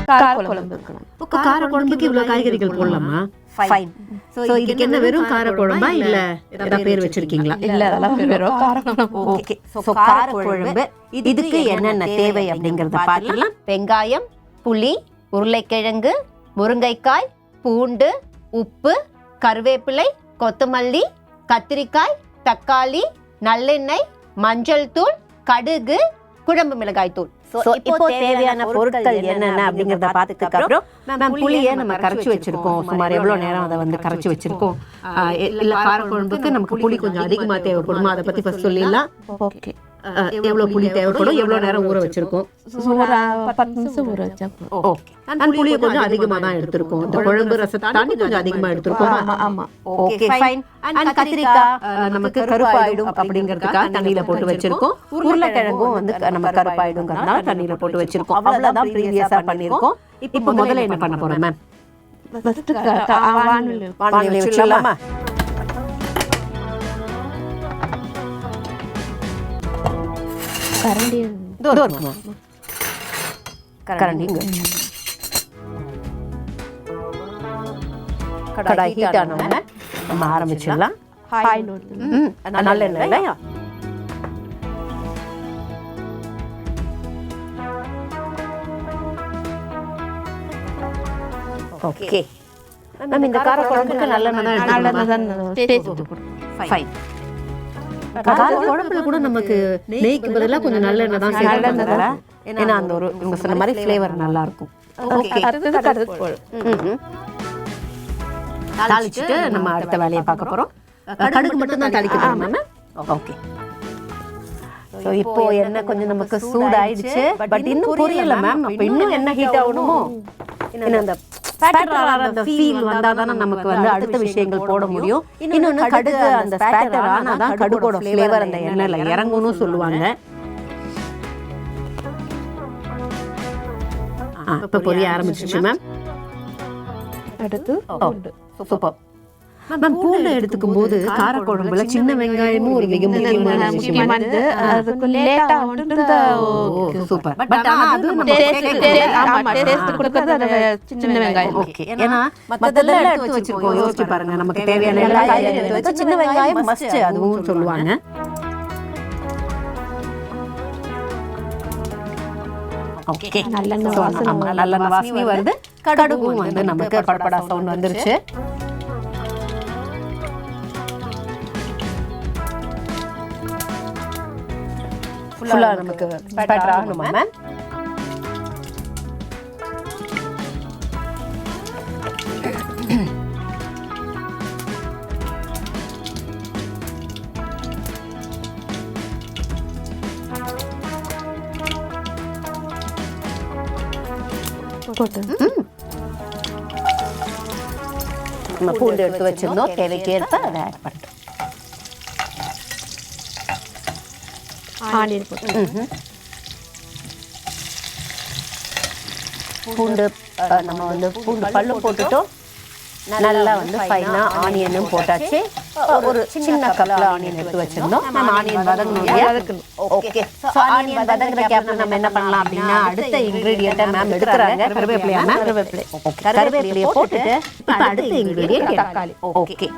காரக்குழம்பு இருக்கலாம். காரக்குழம்புக்கு இவ்வளவு காய்கறிகள் போடலாமா? ஃபைன். சோ இதுக்கு என்ன வெறும் காரக்குழம்பா இல்ல ஏதாவது பேர் வச்சிருக்கீங்களா? இல்ல, அதெல்லாம் வெறும் காரக்குழம்பு. ஓகே. சோ காரக்குழம்பு இதுக்கு என்னென்ன தேவை அப்படிங்கறத பார்க்கலாம். வெங்காயம், புளி, உருளைக்கிழங்கு, முருங்கைக்காய், பூண்டு, உப்பு, கருவேப்பிலை, கொத்தமல்லி, கத்திரிக்காய், தக்காளி, நல்லெண்ணெய், மஞ்சள் தூள், கடுகு, குழம்பு மிளகாய் தூள். இப்போ தேவையான பொருட்கள் என்னென்ன அப்படிங்கறத பார்த்ததுக்கு அப்புறம் புளியை நம்ம கரைச்சி வச்சிருக்கோம். சுமார் எவ்வளவு நேரம் அதை வந்து கரைச்சி வச்சிருக்கோம். இல்ல காரக்குழம்புக்கு நமக்கு புளி கொஞ்சம் அதிகமா தேவைப்படுமா, அதை பத்தி ஃபர்ஸ்ட் சொல்லிடலாம். ஓகே. எவ்வளவு புளி தேவைப்படும், எவ்வளவு நேரம் ஊற வச்சிருக்கோம்? ஒரு 10 நிமிஷம் ஊற வச்சா போதும். ஓகே. நான் புளியை கொஞ்சம் அதிகமா தான் எடுத்திருக்கோம். இந்த குழம்பு ரசத்தை தாண்டி கொஞ்சம் அதிகமா எடுத்திருக்கோம். ஆமா. Okay fine. அண்ட் கத்திரிக்காய் நமக்கு கருப்பாயிடும் அப்படிங்கிறதுக்காக தண்ணியில போட்டு வச்சிருக்கோம். உருளைக்கிழங்கும் வந்து நம்ம கருப்பாயிடும்ங்கறதுனால தண்ணியில போட்டு வச்சிருக்கோம். அவ்வளவுதான் ப்ரீவியஸா பண்ணிருக்கோம். இப்போ முதல்ல என்ன பண்ண போறோம் மேம்? ஃபர்ஸ்ட் வாணலி வச்சிடலாமா? கரண்டி கரண்டிங்க. கடாய் ஹீட் ஆனோம்னா நம்ம ஆரம்பிச்சிடலாம். நல்லெண்ணெய் இல்லையா? ஓகே. நம்ம இந்த காரக்குழம்புக்கு நல்லெண்ணெய் தான் ஃபைன். காரக்குழம்புல கூட நமக்கு நெய்க்கு பதிலா கொஞ்சம் நல்லெண்ணெய் தான் சேர்க்கணும். ஏன்னா அந்த ஒரு இவங்க சொன்ன மாதிரி ஃப்ளேவர் நல்லா இருக்கும். ஓகே. தாளிச்சுட்டு நம்ம அடுத்த வேலையை பார்க்க போறோம். கடுகு மட்டும் தான் தாளிக்கணும் மேம். ஓகே. சோ இப்போ எண்ணெய் கொஞ்சம் நமக்கு சூடாயிடுச்சு. பட் இன்னும் புரியல மேம். அப்ப இன்னும் என்ன ஹீட் ஆகணுமோ? இன்னும் அந்த ஸ்பேட்டர் அந்த ஃபீல் வந்தாதானே நமக்கு வந்து அடுத்த விஷயங்கள் போட முடியும். இன்னொன்னு கடுகு அந்த ஸ்பேட்டர் ஆனாதான் கடுகோட ஃப்ளேவர் அந்த எண்ணெயில இறங்கும்னு சொல்லுவாங்க. இப்ப பொரிய ஆரம்பிச்சிச்சு மேம். அடுத்து சூப்பர் மேம். பூண்டை எடுத்துக்கும் போது காரக்குழம்புல சின்ன வெங்காயமும் ஒரு மிக முக்கியமான விஷயம். அதுக்கு லேட்டா வந்து சூப்பர். பட் ஆனா அது நம்ம டேஸ்ட் கொடுக்கிறது அந்த சின்ன வெங்காயம். ஓகே. ஏன்னா மத்ததெல்லாம் எடுத்து வச்சிருக்கோம். யோசிச்சு பாருங்க. நமக்கு தேவையான எல்லா காய்கறியும் எடுத்து வச்சு சின்ன வெங்காயம் மஸ்ட் அதுவும் சொல்லுவாங்க. ஓகே. நல்லெண்ணெய் வாசனை வருது. கடுகும் வந்து நமக்கு படபடா சவுண்ட் வந்துருச்சு. ஃபுல்லா நமக்கு ஸ்பேட்டர் ஆகணுமா மேம்? நம்ம பூண்டு எடுத்து வச்சிருந்தோம். தேவைக்கு ஏற்ப அதை ஆட் பண்ணிட்டோம். ஆனியன் போட்டு பூண்டு நம்ம வந்து பூண்டு பல்லு போட்டுட்டோம். நல்லா வந்து ஃபைனா ஆனியனும் போட்டாச்சு. ஒரு சின்ன கப்ல ஆனியன் எடுத்து வச்சிருந்தோம். நம்ம ஆனியன் வதங்கணும். ஓகே. சோ ஆனியன் வதங்குற கேப்ல நம்ம என்ன பண்ணலாம் அப்படின்னா அடுத்த இன்கிரிடியன்ட் மேம் எடுக்கறாங்க. கருவேப்பிலையா மேம்? கருவேப்பிலை. ஓகே. கருவேப்பிலையை போட்டுட்டு இப்ப அடுத்த இன்கிரிடியன்ட் தக்காளி. ஓகே.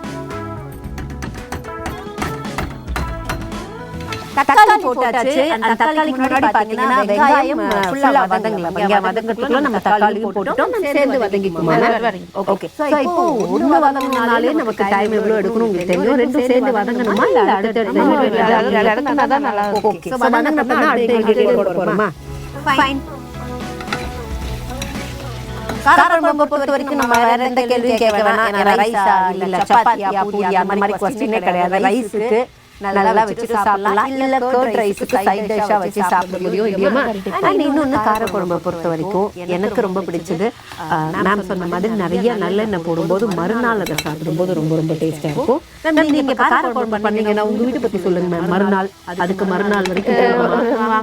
தக்காளி போட்டாச்சு. அந்த தக்காளிக்கு முன்னாடி பாத்தீங்கன்னா வெங்காயம் ஃபுல்லா வதங்கல. வெங்காயம் வதங்கறதுக்குள்ள நம்ம தக்காளியும் போட்டுட்டோம். நம்ம சேர்ந்து வதங்கிக்குமா? ஓகே. சோ இப்போ ஒண்ணு வதங்கினாலே நமக்கு டைம் எவ்வளவு எடுக்கணும் உங்களுக்கு தெரியும். ரெண்டும் சேர்ந்து வதங்கணுமா இல்ல அடுத்து வதங்கினாதான் நல்லா இருக்கும். ஓகே. சோ வதங்கினப்ப அடுத்த இன்கிரிடியன்ட் போட போறோமா? ஃபைன். காரக்குழம்பு பொறுத்த வரைக்கும் நம்ம வேற எந்த கேள்வியும் கேட்க வேணாம். ஏன்னா ரைஸா இல்ல சப்பாத்தியா பூரியா அந்த மாதிரி கொஸ்டினே கிடையாது. ரைஸுக்கு நல்லா வச்சுட்டு சாப்பிடலாம். இல்ல கர்ட் ரைஸுக்கு சைட் டிஷ்ஷா வச்சு சாப்பிட முடியும் இல்லையா? அண்ட் இன்னொன்னு காரக்குழம்பை பொறுத்த வரைக்கும் எனக்கு ரொம்ப பிடிச்சது மேம் சொன்ன மாதிரி நிறைய நல்லெண்ணெய் போடும்போது மறுநாள் அதை சாப்பிடும்போது ரொம்ப ரொம்ப டேஸ்டா இருக்கும். நீங்க காரக்குழம்பு பண்ணீங்கன்னா உங்க வீட்டை பத்தி சொல்லுங்க மேம். மறுநாள் அதுக்கு மறுநாள் வரைக்கும்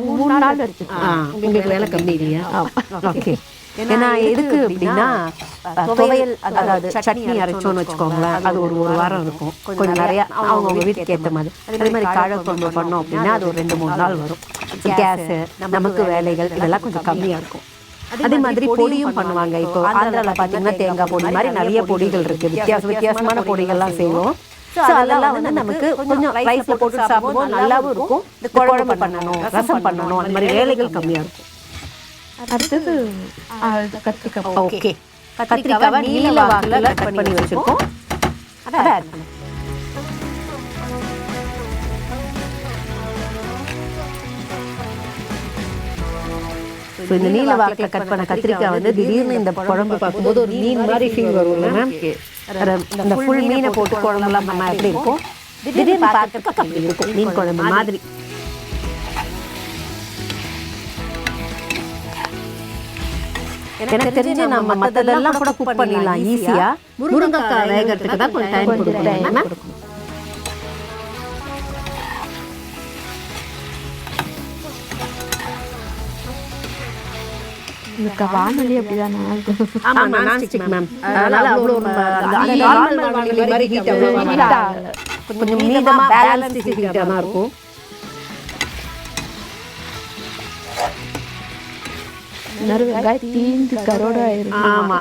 3 நாள் வரைக்கும் உங்களுக்கு வேலை கம்மி இல்லையா? ஓகே. ஏன்னா எதுக்கு அப்படின்னா துவையல் அதாவது சட்னி அரைச்சோன்னு வச்சுக்கோங்களேன், அது ஒரு வாரம் இருக்கும். கொஞ்சம் நிறைய அவங்க வீட்டுக்கு ஏற்ற மாதிரி. அதே மாதிரி காரக்குழம்பு பண்ணோம் அப்படின்னா அது ஒரு 2-3 நாள் வரும். கேஸு நமக்கு வேலைகள் இதெல்லாம் கொஞ்சம் கம்மியாக இருக்கும். அதே மாதிரி பொடியும் பண்ணுவாங்க. இப்போ ஆந்திரால பாத்தீங்கன்னா தேங்காய் பொடி மாதிரி நிறைய பொடிகள் இருக்கு, வித்தியாசமான பொடிகள்லாம் செய்வோம். ஸோ அதெல்லாம் வந்து நமக்கு கொஞ்சம் ரைஸ்ல போட்டு சாப்பிடும்போது நல்லாவும் இருக்கும். இந்த குழம்பு பண்ணணும், ரசம் பண்ணணும், அந்த மாதிரி வேலைகள் கம்மியா இருக்கும். அடுத்தது கத்திரிக்காய். ஓகே, கத்திரிக்காவை நீல வாக்குல கட் பண்ணி வச்சிருக்கோம். அதை ஆட் பண்ணுவோம். இந்த நீல வாக்குல கட் பண்ண கத்திரிக்காய் வந்து திடீர்னு இந்த குழம்பு பார்க்கும்போது ஒரு மீன் மாதிரி ஃபீல் வரும்ல மேம். அந்த ஃபுல் மீனை போட்டு குழம்புலாம் பண்ணா எப்படி இருக்கும்? திடீர்னு பார்க்கறதுக்கு அப்படி இருக்கும், மீன் குழம்பு மாதிரி. எனக்கு தெரிஞ்சு நம்ம மற்றதெல்லாம் கூட குக் பண்ணிடலாம் ஈஸியா. முருங்கைக்காய் வேகிறதுக்கு தான் கொஞ்சம் டைம் கொடுக்கணும். வானொலி அப்படிதானே? ஆமா, நான்ஸ்டிக் மேம். அதனால அவ்வளோ நார்மல் வானொலி மாதிரி ஹீட் அவ்வளோ கொஞ்சம் மீதமா பேலன்ஸ் ஹீட்டா தான் இருக்கும். வெங்காயம் தீந்து கரோட ஆயிரும். ஆமா,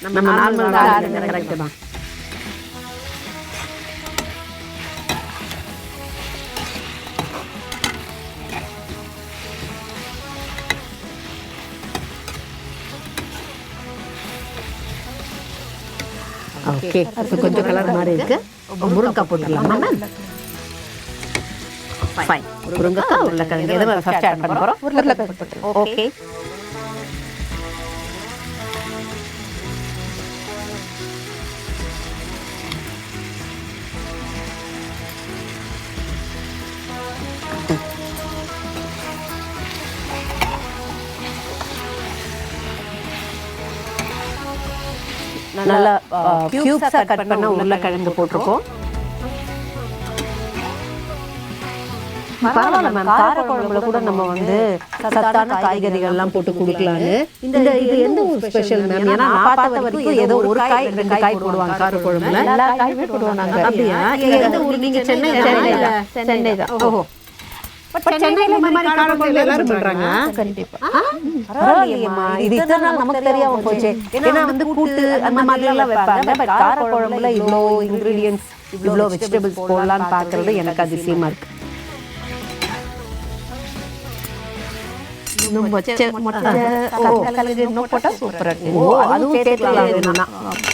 நம்ம நார்மல் வானொலி கரெக்ட் தான். ஓகே, கொஞ்சம் கலர் மாதிரி இருக்கு. முருங்கைக்காய் போட்டுடலாமா மேம்? ஃபைன். முருங்கைக்காய், உருளைக்கிழங்கு எதை ஃபர்ஸ்ட் ஆட் பண்ண போறோம்? உருளைக்கிழங்கு போட்டுருவோம். ஓகே. நல்லா கியூப்ஸா கட் பண்ண உருளைக்கிழங்கு போட்டிருக்கோம். பரவாயில்ல மேம், காரக்குழம்புல கூட நம்ம வந்து சத்தான காய்கறிகள்லாம் போட்டு கொடுக்கலான்னு. இது எந்த ஒரு ஸ்பெஷல் மேம்? ஏன்னா நான் பார்த்த வரைக்கும் ஏதோ ஒரு காய் 2 காய் போடுவாங்க காரக்குழம்புல. எல்லா காயுமே போடுவோம் நாங்க. அப்படியா? எந்த ஊர் நீங்க? சென்னை தான். ஓஹோ, பட் சென்னையில இந்த மாதிரி காரக்குழம்பு எல்லாரும் பண்றாங்க. கண்டிப்பா. பரவாயில்லையம்மா, இது இத்தனை நாள் நமக்கு தெரியாம போச்சு. ஏன்னா வந்து கூட்டு அந்த மாதிரி எல்லாம் வைப்பாங்க. பட் காரக்குழம்புல இவ்வளோ இன்கிரீடியன்ஸ், இவ்வளோ வெஜிடபிள்ஸ் போடலான்னு பார்க்கறது எனக்கு அதிசயமா இருக்கு.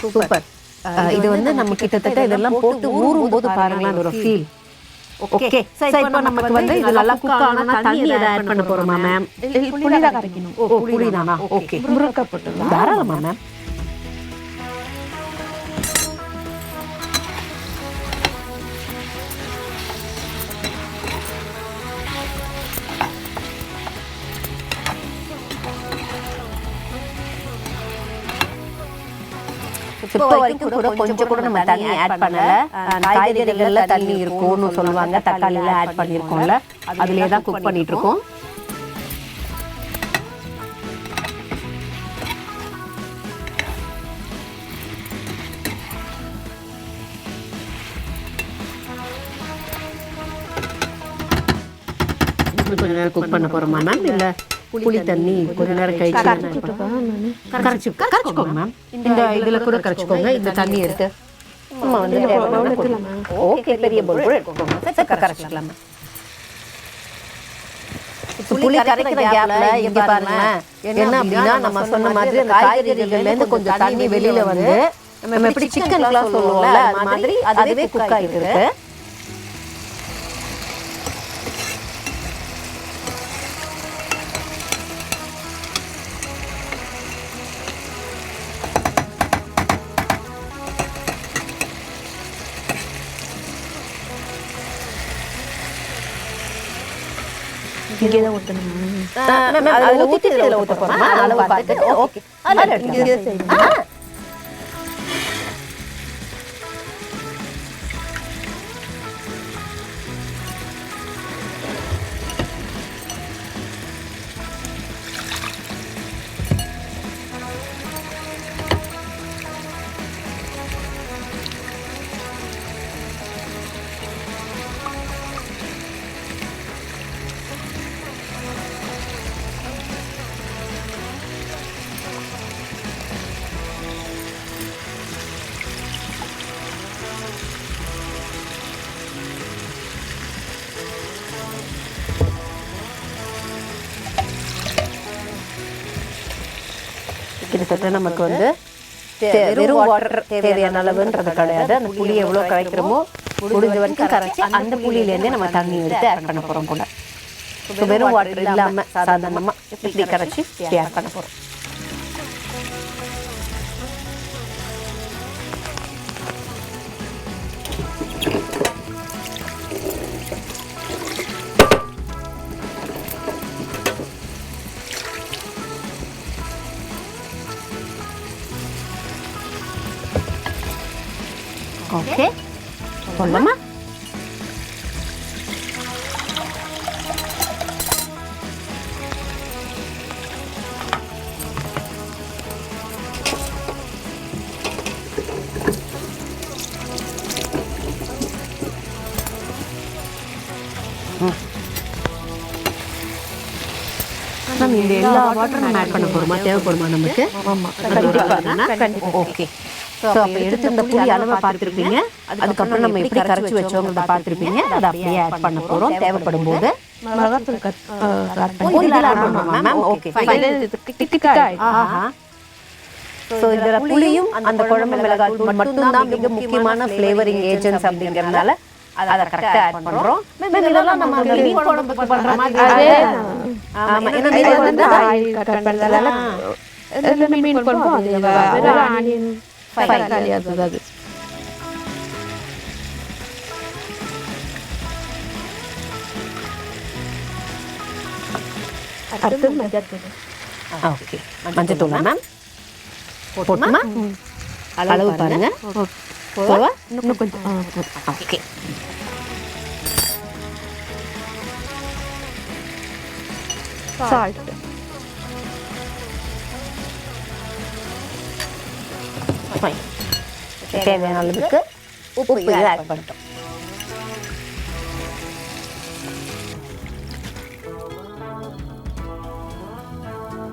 சூப்பர். இது வந்து நம்ம கிட்டத்தட்ட இதெல்லாம் போட்டு ஊறும் போது பாருங்களேன் ஒரு ஃபீல். ஓகே, சோ இப்போ நமக்கு வந்து இது நல்லா குக் ஆனா தண்ணி எதை ஆட் பண்ண போறோமா மேம்? புளி தான் கரைக்கணும். ஓ, புளி தானா? ஓகே, முருங்கைக்காய் போட்டுடலாம். தாராளமா மேம். இப்போ வரைக்கும் கூட கொஞ்சம் கூட நம்ம தண்ணி ஆட் பண்ணல. காய்கறிகள்ல தண்ணி இருக்கும்னு சொல்லுவாங்க, தக்காளியில ஆட் பண்ணியிருக்கோம்ல, அதுலயே தான் குக் பண்ணிட்டு இருக்கோம். கொஞ்ச நேரம் குக் பண்ண போறோமா மேம்? இல்ல புளி தண்ணி கொஞ்ச நேரம் கழிச்சு கரைச்சுக்கோங்க மேம். இந்த இதுல கூட கரைச்சுக்கோங்க. இந்த தண்ணி எடுத்து நம்ம வந்து ஓகே, பெரிய பவுல் கூட எடுத்துக்கோங்க. கரைச்சிக்கலாம். புளி கரைக்கிற கேப்ல இங்க பாருங்க என்ன அப்படின்னா, நம்ம சொன்ன மாதிரி அந்த காய்கறிகள்ல இருந்து கொஞ்சம் தண்ணி வெளியில வந்து நம்ம எப்படி சிக்கன்லாம் சொல்லுவோம்ல, அது மாதிரி அதுவே குக் ஆயிட்டு இருக்கு. இங்கே தான் ஊற்றணும். அதில் ஊற்றிட்டு இதில் ஊற்ற போகிறோமா? அளவு பார்த்துட்டு ஓகே, அதில் எடுத்துக்கலாம். கிட்டத்தட்ட நமக்கு வந்து வெறும் வாட்டர் தேவையான அளவுன்றது கிடையாது. அந்த புளி எவ்வளோ கரைக்கிறோமோ முடிஞ்ச வரைக்கும் கரைச்சி அந்த புளியிலேருந்தே நம்ம தண்ணி எடுத்து ஆட் பண்ண போகிறோம் கூட. ஸோ வெறும் வாட்டர் இல்லாமல் சாதாரணமாக இப்படி கரைச்சி ஆட் பண்ண போகிறோம். ஓகே, போடலாமா? நம்ம இந்த எல்லா வாட்டரும் நம்ம ஆட் பண்ண போகிறோமா? தேவைப்படுமா நமக்கு? ஓகே. ஸோ அப்போ எடுத்து புளி அளவை பார்த்துருப்பீங்க. அதுக்கப்புறம் நம்ம எப்படி கரைச்சி வச்சோங்கிறத பார்த்துருப்பீங்க. அதை அப்படியே ஆட் பண்ண போகிறோம் தேவைப்படும் போது. ஸோ இதில் புளியும் அந்த குழம்பு மிளகாய் தூள் மட்டும்தான் மிக முக்கியமான ஃப்ளேவரிங் ஏஜென்ட்ஸ் அப்படிங்கிறதுனால அதை கரெக்டாக ஆட் பண்ணுறோம். இதெல்லாம் நம்ம மீன் குழம்புக்கு பண்ணுற மாதிரி மீன் குழம்பு அது அடுத்து மஞ்சத்தூள். ஓகே, மஞ்சத்தூளா மேம்? போட்டுமா? அளவு பாருங்க. இன்னும் கொஞ்சம். ஓகே, சால்ட் தேவையான அளவுக்கு உப்பு ஆட் பண்ணிட்டோம்.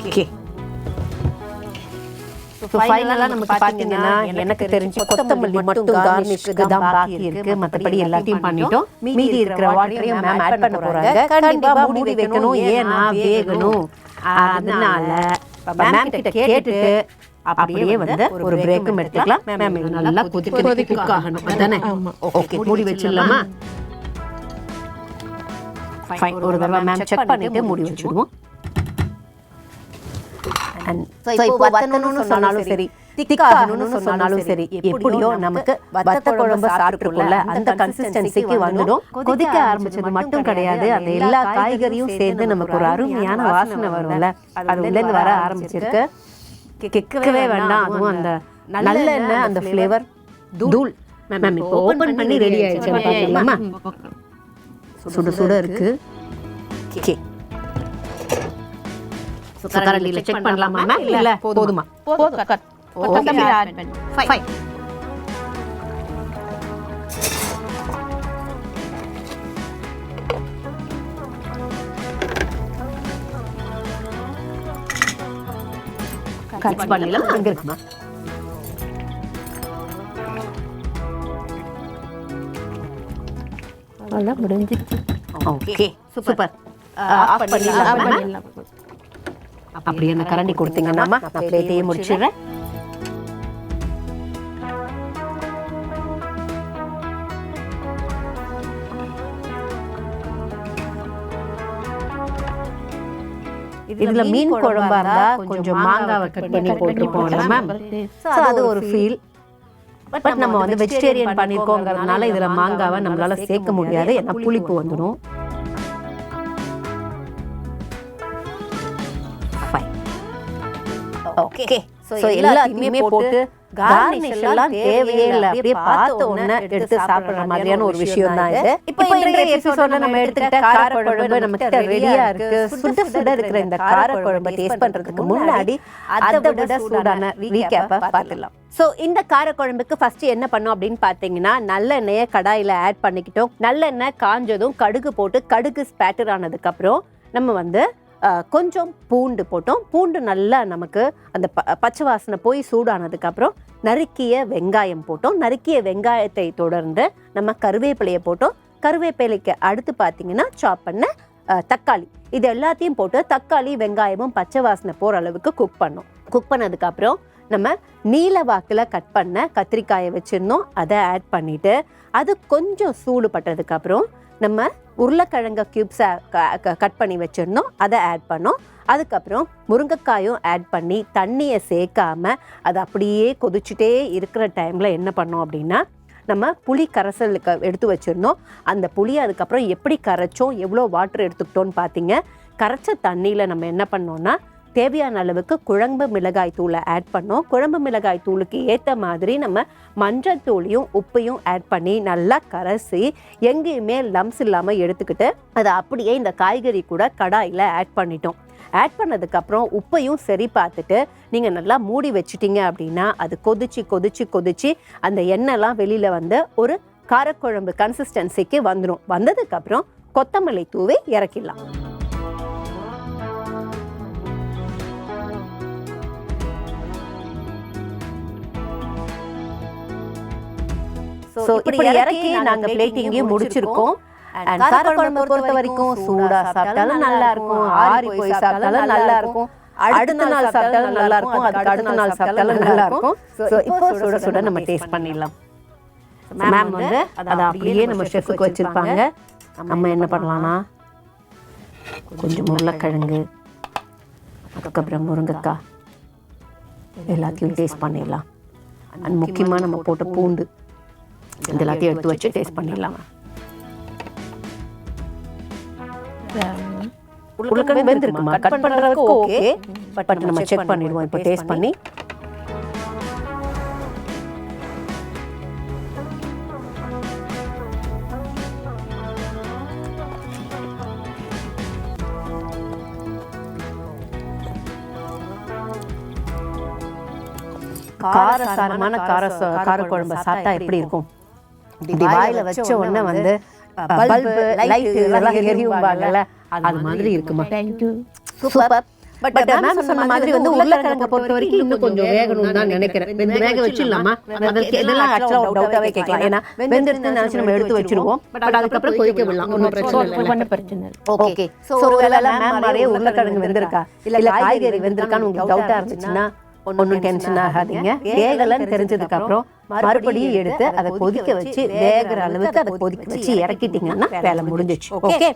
ஓகே, ஃபைனலாக நமக்கு பார்த்தீங்கன்னா எனக்கு தெரிஞ்சு கொத்தமல்லி மட்டும் கார்னிஷ்க்கு தான் பாக்கி இருக்கு. மற்றபடி எல்லாத்தையும் பண்ணிட்டோம். மீதி இருக்கிற வாட்டரையும் மேம் ஆட் பண்ண போறாங்க. கண்டிப்பா மூடி வைக்கணும், ஏன்னா வேகணும். அதனால மேம் கிட்ட கேட்டுட்டு அப்படியே வந்து ஒரு பிரேக்கும் எடுத்துக்கலாம். மேம் இது நல்லா கொதிக்க குக் ஆகணும் அதானே? ஓகே, மூடி வச்சிடலாமா? ஃபைன், ஒரு தடவை மேம் செக் பண்ணிட்டு மூடி வச்சிடுவோம். இப்போ வத்தணும்னு சொன்னாலும் சரி, திக்காகணும்னு சொன்னாலும் சரி, எப்படியோ நமக்கு வத்த குழம்பு சாப்பிட்டுக்குள்ள அந்த கன்சிஸ்டன்சிக்கு வந்துடும். கொதிக்க ஆரம்பிச்சது மட்டும் கிடையாது, அந்த எல்லா காய்கறியும் சேர்ந்து நமக்கு ஒரு அருமையான வாசனை வரும்ல, அது உள்ளேருந்து வர ஆரம்பிச்சிருக்கு. கேட்கவே வேண்டாம். அதுவும் அந்த நல்லெண்ணெய், அந்த ஃப்ளேவர் தூள். மேம் இப்போ ஓபன் பண்ணி ரெடி ஆயிடுச்சு பாத்தீங்களா? சுட சுட இருக்கு. ஓகே, கரண்டில செக் பண்ணலாமா மேம்? இல்ல போதுமா? போதும். கொத்தமல்லி ஆட் பண்ணு. ஃபைன். கட் பண்ணலாம். அங்க இருக்குமா? நல்லா முடிஞ்சிச்சு. Okay, super. ஆஃப் பண்ணிடலாம். அப்படியே அந்த கரண்டி கொடுத்தீங்கன்னா நான் பிளேட்டையே முடிச்சிடுறேன். இதுல மீன் குழம்பா இருந்தா கொஞ்சம் மாங்காவை கட் பண்ணி போட்டு போகலாம் மேம். சோ அது ஒரு ஃபீல். பட் நம்ம வந்து வெஜிடேரியன் பண்ணிருக்கோங்கிறதுனால இதுல மாங்காவை நம்மளால சேர்க்க முடியாது, ஏன்னா புளிப்பு வந்துடும். ஓகே, சோ எல்லாத்தையுமே போட்டு கார்னிஷ் எல்லாம் தேவையே இல்லை, அப்படியே பார்த்த உடனே எடுத்து சாப்பிடுற மாதிரியான ஒரு விஷயம் தான் இது. இப்போ இன்றைய எபிசோட்ல நம்ம எடுத்துக்கிட்ட காரக்குழம்பு நம்ம கிட்ட ரெடியா இருக்கு. சுட சுட இருக்கிற இந்த காரக்குழம்பை டேஸ்ட் பண்றதுக்கு முன்னாடி அதை விட சூடான ரீகேப்பை பார்த்துடலாம். ஸோ இந்த காரக்குழம்புக்கு ஃபர்ஸ்ட் என்ன பண்ணோம் அப்படின்னு பார்த்தீங்கன்னா, நல்லெண்ணெயை கடாயில் ஆட் பண்ணிக்கிட்டோம். நல்லெண்ணெய் காஞ்சதும் கடுகு போட்டு, கடுகு ஸ்பேட்டர் ஆனதுக்கு அப்புறம் நம்ம வந்து கொஞ்சம் பூண்டு போட்டோம். பூண்டு நல்லா நமக்கு அந்த பச்சை வாசனை போய் சூடானதுக்கப்புறம் நறுக்கிய வெங்காயம் போட்டோம். நறுக்கிய வெங்காயத்தை தொடர்ந்து நம்ம கருவேப்பிலையை போட்டோம். கருவேப்பிலைக்கு அடுத்து பார்த்தீங்கன்னா சாப் பண்ண தக்காளி. இது எல்லாத்தையும் போட்டு தக்காளி வெங்காயமும் பச்சை வாசனை போகிற அளவுக்கு குக் பண்ணோம். குக் பண்ணதுக்கப்புறம் நம்ம நீல வாக்கில் கட் பண்ண கத்திரிக்காயை வச்சுருந்தோம், அதை ஆட் பண்ணிவிட்டு அது கொஞ்சம் சூடு பட்டதுக்கப்புறம் நம்ம உருளைக்கிழங்கு க்யூப்ஸை கட் பண்ணி வச்சுருந்தோம், அதை ஆட் பண்ணோம். அதுக்கப்புறம் முருங்கைக்காயும் ஆட் பண்ணி தண்ணியை சேர்க்காமல் அதை அப்படியே கொதிச்சுட்டே இருக்கிற டைமில் என்ன பண்ணோம் அப்படின்னா, நம்ம புளி கரைசலுக்கு எடுத்து வச்சுருந்தோம். அந்த புளியை அதுக்கப்புறம் எப்படி கரைச்சோம், எவ்வளோ வாட்டர் எடுத்துக்கிட்டோன்னு பார்த்தீங்க. கரைச்ச தண்ணியில் நம்ம என்ன பண்ணோம்னா தேவையான அளவுக்கு குழம்பு மிளகாய் தூளை ஆட் பண்ணோம். குழம்பு மிளகாய் தூளுக்கு ஏற்ற மாதிரி நம்ம மஞ்சள் தூளையும் உப்பையும் ஆட் பண்ணி நல்லா கரைச்சி எங்கேயுமே லம்ஸ் இல்லாமல் எடுத்துக்கிட்டு அதை அப்படியே இந்த காய்கறி கூட கடாயில் ஆட் பண்ணிட்டோம். ஆட் பண்ணதுக்கப்புறம் உப்பையும் சரி பார்த்துட்டு நீங்கள் நல்லா மூடி வச்சுட்டீங்க அப்படின்னா அது கொதிச்சு கொதிச்சு கொதிச்சு அந்த எண்ணெய்லாம் வெளியில் வந்து ஒரு காரக்குழம்பு கன்சிஸ்டன்சிக்கு வந்துடும். வந்ததுக்கப்புறம் கொத்தமல்லி தூவி இறக்கிடலாம். ஸோ இப்படி இறக்கி நாங்கள் பிளேட்டிங்கையும் முடிச்சிருக்கோம். அண்ட் காரக்குழம்பு பொறுத்த வரைக்கும் சூடாக சாப்பிட்டாலும் நல்லா இருக்கும், ஆறி போய் சாப்பிட்டாலும் நல்லா இருக்கும், அடுத்த நாள் சாப்பிட்டாலும் நல்லா இருக்கும், அதுக்கு அடுத்த நாள் சாப்பிட்டாலும் நல்லா இருக்கும். ஸோ இப்போ சுட சுட நம்ம டேஸ்ட் பண்ணிடலாம். மேம் வந்து அதை அப்படியே நம்ம ஷெஃப்க்கு வச்சுருப்பாங்க. நம்ம என்ன பண்ணலாம்னா கொஞ்சம் உருளைக்கிழங்கு, அதுக்கப்புறம் முருங்கைக்காய் எல்லாத்தையும் டேஸ்ட் பண்ணிடலாம். அண்ட் முக்கியமாக நம்ம போட்ட பூண்டு இந்த எல்லாத்தையும் எடுத்து வச்சு டேஸ்ட் பண்ணிடலாம். உருளைக்கிழங்கு வெந்திருக்குமா? கட் பண்ணுறதுக்கு ஓகே, பட் நம்ம செக் பண்ணிடுவோம் இப்போ டேஸ்ட் பண்ணி. காரசாரமான காரக்குழம்பு சாப்பிட்டா எப்படி இருக்கும்? இப்படி வாயில வச்ச உடனே வந்து பல்பு லைட் இதெல்லாம் எரியும்பாங்கல்ல, அது மாதிரி இருக்குமா? சூப்பர். பட் மேம் சொன்ன மாதிரி வந்து உருளைக்கிழங்கை பொறுத்த வரைக்கும் இன்னும் கொஞ்சம் வேகணும்னு தான் நினைக்கிறேன். வேக வச்சிடலாமா? இதெல்லாம் ஆக்சுவலாக டவுட்டாகவே கேட்கலாம். ஏன்னா வெந்திருச்சுன்னு நினச்சி நம்ம எடுத்து வச்சிருவோம், பட் அதுக்கப்புறம் கொதிக்க விடலாம், ஒன்றும் பிரச்சனை இல்லை. ஓகே. ஸோ ஒருவேளை மேம் மாதிரியே உருளைக்கிழங்கு வெந்திருக்கா இல்லை காய்கறி வெந்திருக்கான்னு உங்களுக்கு டவுட்டாக இருந்துச்சுன்னா ஒன்றும் டென்ஷன் ஆகாதீங்க. வேகலன்னு தெரிஞ்சதுக்கு அப்புறம் மறுபடியும் எடுத்து அதை கொதிக்க வச்சு வேகிற அளவுக்கு அதை கொதிக்க வச்சு இறக்கிட்டீங்கன்னா வேலை முடிஞ்சிச்சு. ஓகே.